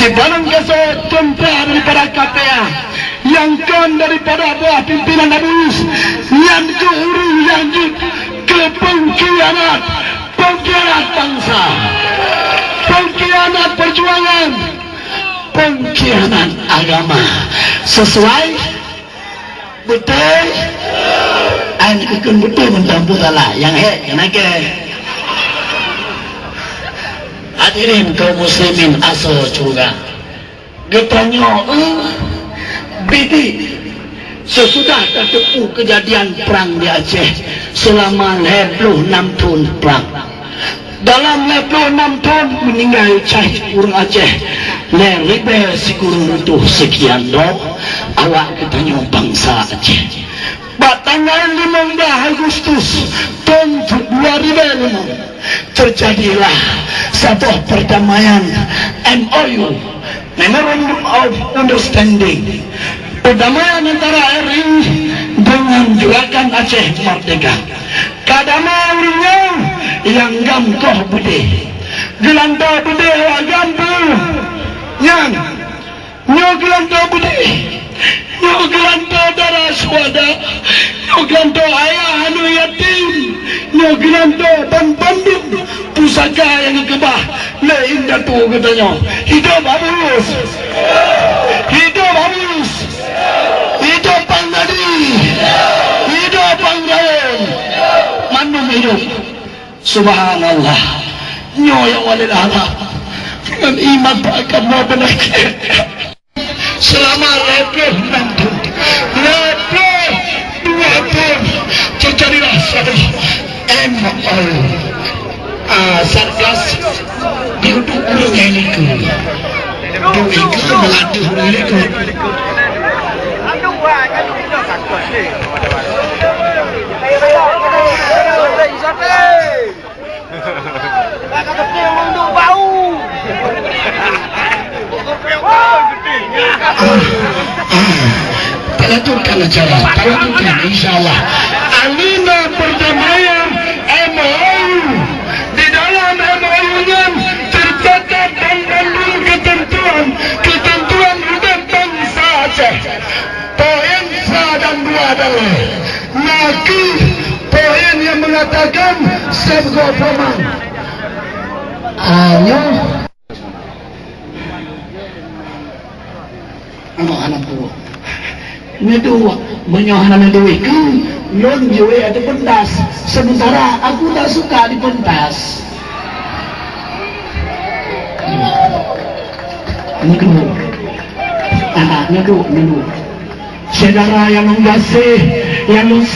Barang keso tumpah daripada KPA, yang kan daripada buah pimpinan Nabus, yang ke huru, yang ke pengkhianat bangsa, pengkhianat perjuangan, pengkhianat agama. Sesuai betul? Anak ikut betul mencampur salah. Yang kenapa? Hadirin kaum muslimin asal juga. Getanya, bidik sesudah tertipu kejadian perang di Aceh selama 26 tahun perang. Dalam 26 tahun meninggal cahit kurang Aceh, ribe si kurang butuh sekian dok. Awak ketanya bangsa Aceh. Tanggal 15 Agustus tahun 2005 terjadilah sebuah perdamaian MOU, Memorandum of Understanding, perdamaian antara RI dengan gerakan Aceh Merdeka. Kadamaiannya yang gamkoh budi, gelantah budi gampu, yang gelantah budi, gelantah darah swada, gelantah ayah anu yatim, gelantah dan bandung pusaka yang kebah, lain jatuh katanya. Hidup bagus, hidup bagus, hidup Bang Nadi, hidup Bang Rayon, manum hidup. Subhanallah, nyoya walilala, dengan iman tak akan mau benar. Selama 26 tahun terjadilah satu MOU Satgas diuduk urung ini ke meladuh ini ke lanjutkan acara, lanjutkan insyaAllah. Alina perdamaian MOU, di dalam MOU-nya tercatat dan mengandung ketentuan hidup bangsa Aceh. Poin 1 dan 2 adalah lagi poin yang mengatakan self-government. Ayo anak-anak tua medua menyohana medua ke non jwe ada pentas, sementara aku tak suka di pentas. Ini kedua medua saudara yang menggasih yang